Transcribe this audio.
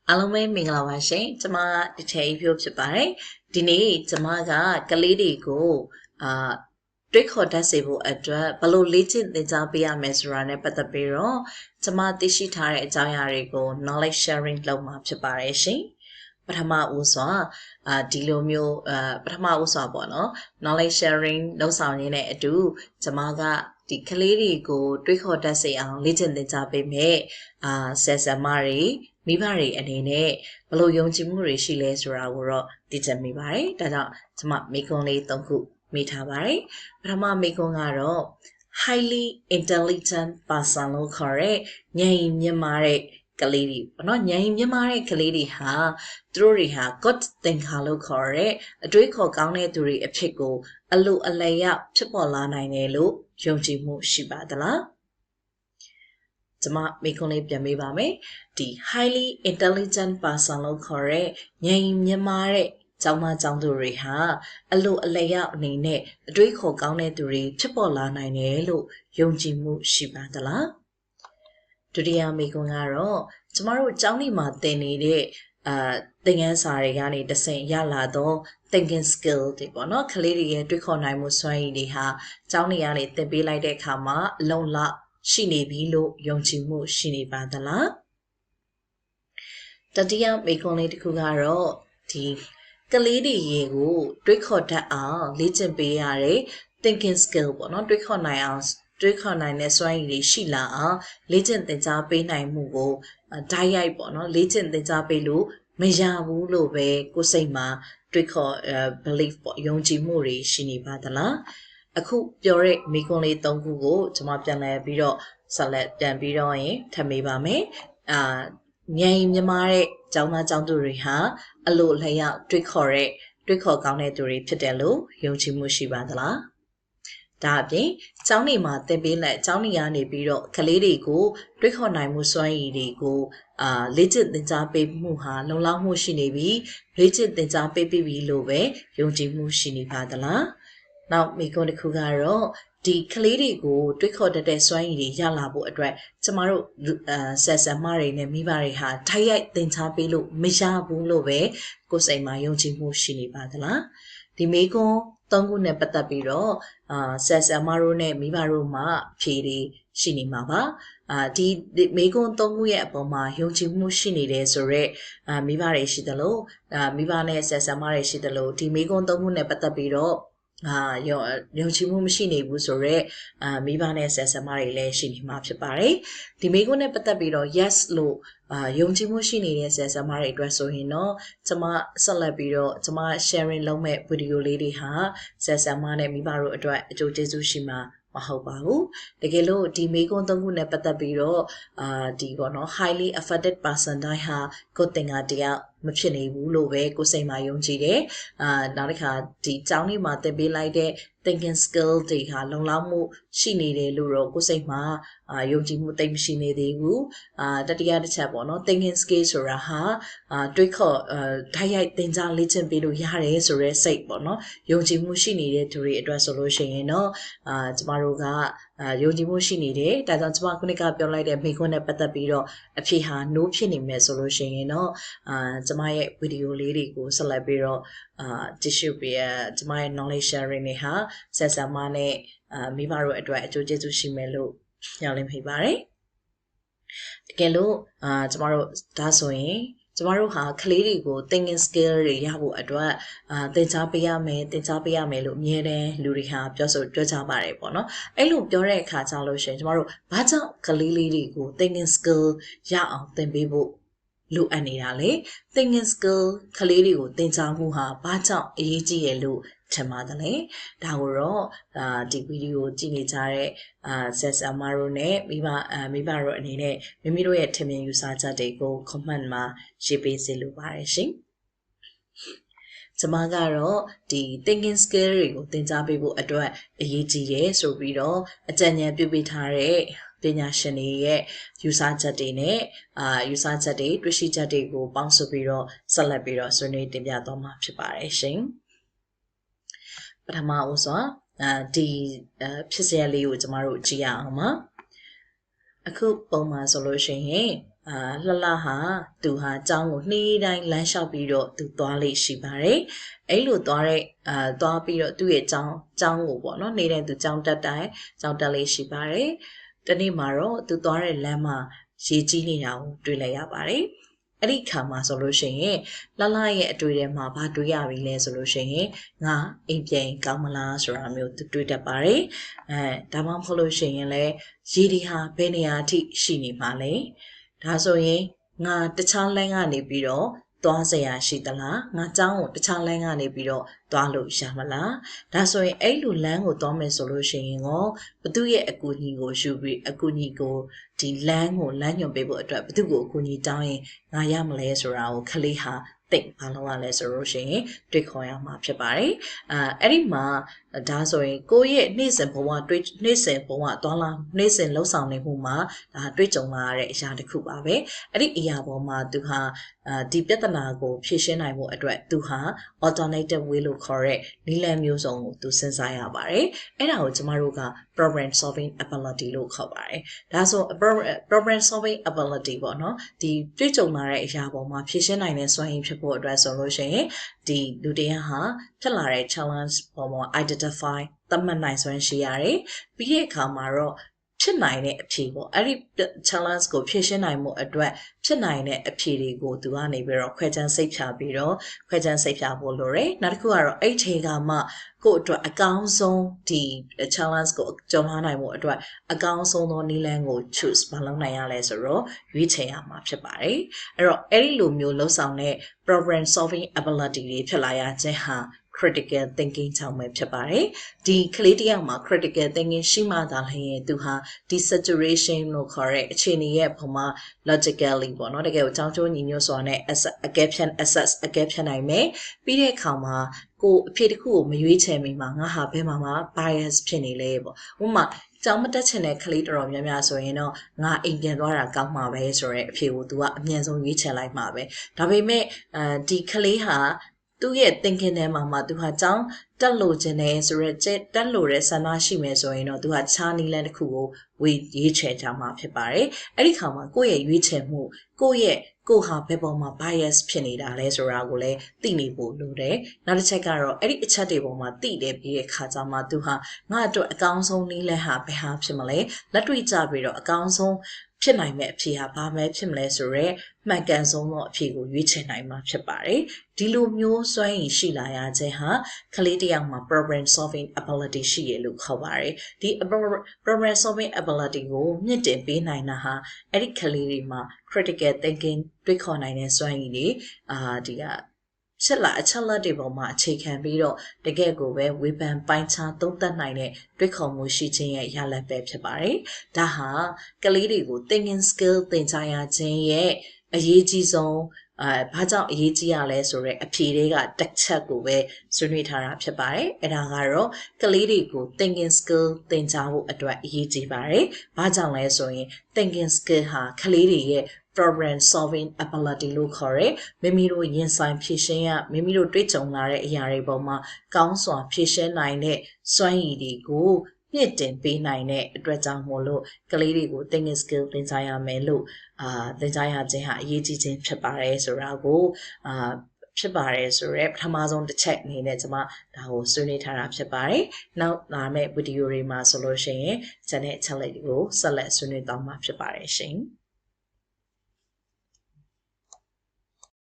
အားလုံးပဲမင်္ဂလာပါရှင်။ကျွန်မတထည်ဖြိုးဖြစ်ပါတယ်။ဒီနေ့ကျွန်မကကလေးတွေကိုတွေးခေါ်တတ်စေဖို့အတွက်ဘယ်လိုလေ့ကျင့်သင်ကြားပေးရမယ်ဆိုတာနဲ့ပတ်သက်ပြီးတော့ကျွန်မသိရှိထားတဲ့အကြောင်းအရာတွေကို knowledge sharing လုပ်မှာဖြစ်ပါတယ်ရှင်။ပထမဦးစွာဒီလိုမျိုးပထမဦးစွာပေါ့နော် knowledge sharing လုပ်ဆောင်ရင်းနဲ့အတူကျွန်မကဒီကလေးတွေကိုတွေးခေါ်တတ်စေအောင်လေ့ကျင့်သင်ကြားပေးမယ်ဆရာဆရာမတွေမိဘတွေအနေနဲ့ဘယ်လိုယုံကြည်မှုတွေရှိလဲဆိုတာကိုတော့သိချင်မိပါတယ်ဒါကြောင့်ကျွန်မမိကွန်းလေး၃ခုမိထားပါတယ်ပထမမိကွန်းကတော့ highly intelligent person လို့ခေါ်တဲ့ဉာဏ်ရည်မြင့်မားတဲ့ကလေးတွေပေါ့နော်ဉာဏ်ရည်မြင့်မားတဲ့ကလေးတွေဟာသူတို့တွေဟာ good thinker လို့ခေါ်တဲ့အတွေးခေါ်ကောင်းတဲ့သူတွေအဖြစ်ကိုအလိုအလျောက်ဖြစ်ပေါ်လာနိုင်တယ်လို့ယုံကြည်မှုရှိပါသလားကျွန်မမိခွန်းလေးပြန်ပေးပါမယ်ဒီ highly intelligent person လို့ခေါ်တဲ့ဉာဏ်ရည်မြင့်မားတဲ့ကျောင်းသားကျောင်းသူတွေဟာအလိုအလျောက်အနေနဲ့အတွေးခေါ်ကောင်းတဲ့သူတွေဖြစ်ပေါ်လာနိုင်တယ်လို့ယုံကြည်မှုရှိပါသလားဒုတိယမိခွန်းကတော့ကျမတို့ကျောင်းဒီမှာသင်နေတဲ့သင်ခန်းစာတွေကနေတဆင့်ရလာတော့ thinking skill တွေပေါ့နော်ကလေးတွေရဲ့တွေးခေါ်နိုင်မှုစွမ်းရည်တွေဟာကျောင်းတွေကနေသင်ပေးလိုက်တဲ့အခါမှာအလုံးလောက်ရှိနေပြီလို့ယုံကြည်မှုရှိနေပါသလားတတိယမိခွန်းလေးတစ်ခုကတော့ဒီကလေးတွေရေကိုတွေးခေါ်တတ်အောင်လေ့ကျင့်ပေးရတဲ့ thinking skill ပေါ့နော်တွေးခေါ်နိုင်အောင်တွေးခေါ်နိုင်တဲ့စွမ်းရည်တွေရှိလာအောင်လေ့ကျင့်သင်ကြားပေးနိုင်မှုကိုဓာတ်ရိုက်ပေါ့နော်လေ့ကျင့်သင်ကြားပေးလို့မရဘူးလို့ပဲကိုယ်စိတ်မှာတွေးခေါ်belief ပေါ့ယုံကြည်မှုတွေရှိနေပါသလားအခုပြောတဲ့မိကွန်းလေး၃ခုကိုကျွန်မပြန်လည်ပြီးတော့ဆက်လက်ပြန်ပြီးတော့ရင်ထပ်မေးပါမယ်ဉာဏ်ရည်မြင့်မားတဲ့ကျောင်းသားကျောင်းသူတွေဟာအလိုအလျောက်တွေးခေါ်ကောင်းတဲ့သူတွေဖြစ်တယ်လို့ယုံကြည်မှုရှိပါသလားဒါအပြင်ကျောင်းနေမှာသင်ပေးလက်ကျောင်းနေရနေပြီးတော့ကလေးတွေကိုတွေးခေါ်နိုင်မှုစွမ်းရည်တွေကိုလေ့ကျင့်သင်ကြားပေးမှုဟာလုံလောက်မှုရှိနေပြီးလေ့ကျင့်သင်ကြားပေးပြီးလို့ပဲယုံကြည်မှုရှိနေပါသလားနောက်မိကွန်းတစ်ခုကတော့ဒီကလေးတွေကိုတွေးခေါ်တတ်တဲ့စွမ်းရည်တွေရလာဖို့အတွက်ကျမတို့ဆက်ဆံမတွေနဲ့မိဘတွေဟာထိုက်ရိုက်သင်ကြားပေးလို့မရဘူးလို့ပဲကိုယ်စိတ်မှာယုံကြည်မှုရှိနေပါသလားဒီမိကွန်း၃ခုနဲ့ပတ်သက်ပြီးတော့ဆက်ဆံမတို့နဲ့မိဘတို့မှာဖြေတွေရှိနေမှာပါဒီမိကွန်း၃ခုရဲ့အပေါ်မှာယုံကြည်မှုရှိနေတယ်ဆိုတော့မိဘတွေရှိတယ်လို့မိဘနဲ့ဆက်ဆံမတွေရှိတယ်လို့ဒီမိကွန်း၃ခုနဲ့ပတ်သက်ပြီးတော့ယုံကြည်မှုမရှိနေဘူးဆိုတော့မိဘနဲ့ဆက်ဆံမတွေလည်းရှိနေမှာဖြစ်ပါတယ်ဒီမိကွန်းနဲ့ပတ်သက်ပြီးတော့ yes လို့ယုံကြည်မှုရှိနေတဲ့ဆက်ဆံမတွေအတွက်ဆိုရင်တော့ကျွန်မဆက်လက်ပြီးတော့ကျွန်မ sharing လုပ်မဲ့ဗီဒီယိုလေးတွေဟာဆက်ဆံမနဲ့မိဘတို့အတွက်အကျိုးကျေးဇူးရှိမှာမဟုတ်ပါဘူးတကယ်လို့ဒီမိကွန်း၃ခုနဲ့ပတ်သက်ပြီးတော့ဒီပေါ့နော် highly affected person တိုင်းဟာကိုယ်တင်ကတရားမဖြစ်နေဘူးလို့ပဲကိုယ်စိတ်မှာယုံကြည်တယ်နောက်တစ်ခါဒီကျောင်းလေးမှာသင်ပေးလိုက်တဲ့ thinking skill တွေဟာလုံလောက်မှုရှိနေတယ်လို့တော့ကိုယ်စိတ်မှာယုံကြည်မှုတိတ်မရှိနေသေးဘူးတတိယတစ်ချက်ပေါ့နော် thinking skill ဆိုတာဟာတွေးခေါ်ဓာတ်ရိုက်သင်ကြားလေ့ကျင့်ပေးလို့ရတယ်ဆိုရဲစိတ်ပေါ့နော်ယုံကြည်မှုရှိနေတဲ့သူတွေအတွက်ဆိုလို့ရှိရင်တော့ကျမတို့ကယုံကြည်မှုရှိနေတယ်ဒါကြောင့်ကျမခုနကပြောလိုက်တဲ့မိခွန်းနဲ့ပတ်သက်ပြီးတော့အဖြေဟာ no ဖြစ်နေမယ်ဆိုလို့ရှိရင်တော့ကျမရဲ့ဗီဒီယိုလေးတွေကိုဆက်လက်ပြီးတော့ကြည့်ရှုပေးကျမရဲ့ knowledge sharing တွေဟာဆက်ဆံမနဲ့မိဘတို့အတွက်အကျိုးကျေးဇူးရှိမယ်လို့ညွှန်လင်းမိပါတယ်တကယ်လို့ကျမတို့ဒါဆိုရင်ကျမတို့ဟာကလေးတွေကို thinking skill တွေရဖို့အတွက်သင်ကြားပေးရမယ်လို့အမြဲတမ်းလူတွေဟာပြောကြပါတယ်ပေါ့နော်အဲ့လိုပြောတဲ့အခါကျလို့ရှိရင်ကျမတို့ဘာကြောင့်ကလေးလေးတွေကို thinking skill ရအောင်သင်ပေးဖို့လိုအပ်နေတာလေ thinking skill ကလေးတွေကိုသင်ကြားမှုဟာဘာကြောင့်အရေးကြီးရလို့ထင်ပါတယ်လေဒါကိုတော့ဒီဗီဒီယိုကြည့်နေကြတဲ့ဆက်ဆံမတို့နဲ့မိဘတို့အနေနဲ့မိမိတို့ရဲ့ထင်မြင်ယူဆချက်တွေကို comment မှာရေးပေးစေလိုပါတယ်ရှင်ကျွန်မကတော့ဒီ thinking skill တွေကိုသင်ကြားပေးဖို့အတွက်အရေးကြီးတယ်ဆိုပြီးတော့အကြံဉာဏ်ပြုပေးထားတဲ့ပညာရှင်တွေရဲ့ယူဆချက်တွေနဲ့ယူဆချက်တွေတွေ့ရှိချက်တွေကိုပေါင်းစုပြီးတော့ဆက်လက်ပြီးတော့ဆွေးနွေးတင်ပြသွားမှာဖြစ်ပါတယ်ရှင်ပထမဦးစွာဒီဖြစ်စရာလေးကိုကျမတို့ကြည့်ရအောင်ပါအခုပုံမှန်ဆိုလို့ရှိရင် လှလှဟာသူဟာကျောင်းကိုနေ့တိုင်းလမ်းလျှောက်ပြီးတော့သူသွားလေ့ရှိပါတယ်အဲ့လိုသွားပြီးတော့သူ့ရဲ့ကျောင်းကိုပေါ့နော်နေ့တိုင်းသူကျောင်းတက်လေ့ရှိပါတယ်တနေ့မှာတော့သူသွားတဲ့လမ်းမှာရေကြီးနေတာကိုတွေ့လိုက်ရပါတယ်အဲ့ဒီခါမှာဆိုလို့ရှိရင်လှလှရဲ့အတွေ့အထဲမှာဘာတွေ့ရပြီလဲဆိုလို့ရှိရင်ငါအိမ်ပြန်ကောင်းမလားဆိုတာမျိုးသူတွေ့တတ်ပါတယ်ဒါမှမဟုတ်လို့ရှိရင်လည်းရေဒီဟာဘယ်နေရာအထိရှိနေမှာလဲဒါဆိုရင်ငါတခြားလမ်းကနေပြီးတော့သွားစရာရှိသလားငါเจ้าကိုတခြားလမ်းကနေပြီးတော့သွားလို့ရမလားဒါဆိုရင်အဲ့လိုလမ်းကိုသွားမယ်ဆိုလို့ရှိရင်ရောဘသူရဲ့အကူအညီကိုယူပြီးအကူအညီကိုဒီလမ်းညွှန်ပေးဖို့အတွက်ဘသူကိုအကူအညီတောင်းရင်ငါရမလဲဆိုတာကိုခလေးဟာသိဘာလို့ရလဲဆိုလို့ရှိရင်တွေးခေါ်ရမှာဖြစ်ပါတယ်အဲ့ဒီမှာဒါဆိုရင်ကိုယ့်ရဲ့နေ့စဉ်ဘဝသွားလာနေ့စဉ်လှုပ်ဆောင်နေမှုမှာဒါတွေ့ကြုံလာရတဲ့အရာတစ်ခုပါပဲအဲ့ဒီအရာပေါ်မှာသူဟာဒီပြဿနာကိုဖြေရှင်းနိုင်ဖို့အတွက်သူဟာ alternative way လို့ခေါ်တဲ့နည်းလမ်းမျိုးစုံကိုသူစဉ်းစားရပါတယ်အဲ့ဒါကိုကျမတို့က problem solving ability လို့ခေါ်ပါတယ်ဒါဆို problem solving ability ပေါ့နော်ဒီတွေ့ကြုံလာတဲ့အရာပေါ်မှာဖြေရှင်းနိုင်တဲ့စွမ်းရည်ဖြစ်ဖို့အတွက်ဆိုလို့ရှိရင်ဒီလူတရားဟာဖြစ်လာတဲ့ challenge ပေါ်မှာ identify သတ်မှတ်နိုင်စွမ်းရှိရတယ်ပြီးတဲ့အခါမှာတော့ဖြစ်နိုင်တဲ့အဖြေပေါ့အဲ့ဒီ challenge ကိုဖြေရှင်းနိုင်မှုအတွက်ဖြစ်နိုင်တဲ့အဖြေတွေကိုသူကနေပြီးတော့ခွဲခြမ်းစိတ်ဖြာဖို့လိုတယ်နောက်တစ်ခုကတော့အဲ့ဒီကမှကိုယ့်အတွက်အကောင်းဆုံးဒီ challenge ကိုကျော်လွှားနိုင်မှုအတွက်အကောင်းဆုံးသောနည်းလမ်းကို choose မလုပ်နိုင်ရလဲဆိုတော့ရွေးချယ်ရမှာဖြစ်ပါတယ်အဲ့တော့အဲ့ဒီလိုမျိုးလှုပ်ဆောင်တဲ့ problem solving ability တွေဖြစ်လာရခြင်းဟာcritical thinking ကြောင့်ပဲဖြစ်ပါတယ်ဒီကလေးတယောက်မှာ critical thinking ရှိမှသာလျှင်သူဟာဒီ situation လို့ခေါ်တဲ့အခြေအနေရဲ့ပုံမှာ logically ပေါ့နော်တကယ်ကိုကြောင်းကျိုးညီညွတ်စွာနဲ့အကဲဖြတ်နိုင်မယ်ပြီးတဲ့အခါမှာကိုအဖြစ်တစ်ခုကိုမရွေးချယ်မိမှာငါဟာဘယ်မှာ bias ဖြစ်နေလဲပေါ့ဥပမာကျောင်းမတက်ချင်တဲ့ကလေးတော်များများဆိုရင်တော့ငါအိမ်ပြန်သွားတာကောင်းမှာပဲဆိုတဲ့အဖြေကို तू ကအမြန်ဆုံးရွေးချယ်လိုက်မှာပဲဒါပေမဲ့ဒီကလေးဟာသူ့ရဲ့ thinking ထဲမှာသူဟာကျောင်းတက်လို့ခြင်းနဲ့ဆိုရက်တက်လို့တဲ့ဆန္ဒရှိမယ်ဆိုရင်တော့သူဟာခြားနည်းလမ်းတစ်ခုကိုရွေးချယ်ကြမှာဖြစ်ပါတယ်အဲ့ဒီခါမှာကိုယ့်ရဲ့ရွေးချယ်မှုကိုဟာဘယ်ပေါ်မှာ bias ဖြစ်နေတာလဲဆိုတာကိုလည်းသိနေဖို့လိုတယ်နောက်တစ်ချက်ကတော့အဲ့ဒီအချက်တွေပေါ်မှာသိတယ်ပြီးတဲ့ခါကျမှသူဟာငါ့အတွက်အကောင်းဆုံးနည်းလမ်းဟာဘယ်ဟာဖြစ်မလဲလက်တွေ့ကြပြီးတော့အကောင်းဆုံးဖြစ်နိုင်မဲ့အဖြေဟာဘာပဲဖြစ်မလဲဆိုတော့မှန်ကန်ဆုံးသောအဖြေကိုရွေးချယ်နိုင်မှာဖြစ်ပါတယ်ဒီလိုမျိုးစွမ်းရည်ရှိလာရခြင်းဟာကလေးတစ်ယောက်မှာ problem solving ability ရှိရလို့ခေါ်ပါတယ်ဒီ problem solving ability ကိုမြင့်တင်ပေးနိုင်တာဟာအဲ့ဒီကလေးတွေမှာ critical thinking တွေးခေါ်နိုင်တဲ့စွမ်းရည်တွေဒီကအချက်လက်တွေပေါ်မှာအခြေခံပြီးတော့တကယ့်ကိုပဲဝေဖန်ပိုင်းခြားသုံးသပ်နိုင်တဲ့တွေးခေါ်မှုရှိခြင်းရဲ့ရလဒ်ပဲဖြစ်ပါတယ်။ဒါဟာကလေးတွေကို thinking skill သင်ကြားရခြင်းရဲ့အရေးကြီးဆုံးဘာကြောင့်အရေးကြီးရလဲဆိုတော့အဖြေတွေကတစ်ချက်ကိုပဲဆွေးနွေးထားတာဖြစ်ပါတယ်။အဲ့ဒါကတော့ကလေးတွေကို thinking skill သင်ကြားဖို့အတွက်အရေးကြီးပါတယ်။ဘာကြောင့်လဲဆိုရင် thinking skill ဟာကလေးတွေရဲ့problem solving ability လို့ခေါ်ရဲမိမိတို့ရင်ဆိုင်ဖြေရှင်းရမိမိတို့တွေ့ကြုံလာတဲ့အရာတွေပေါ်မှာကောင်းစွာဖြေရှင်းနိုင်တဲ့စွမ်းရည်တွေကိုမြင့်တင်ပေးနိုင်တဲ့အတွက်ကြောင့်မို့လို့ကလေးတွေကို thinking skill သင်ကြားရမယ်လို့သင်ကြားရခြင်းဟာအရေးကြီးခြင်းဖြစ်ပါတယ်ဆိုတာကိုဖြစ်ပါတယ်ဆိုတော့ပထမဆုံးတစ်ချက်အနေနဲ့ကျွန်မဒါကိုဆွေးနွေးထားတာဖြစ်ပါတယ်။နောက်လာမယ့်ဗီဒီယိုတွေမှာဆိုလို့ရှိရင်ကျန်တဲ့အချက်လက်တွေကိုဆက်လက်ဆွေးနွေးသွားမှာဖြစ်ပါတယ်ရှင်။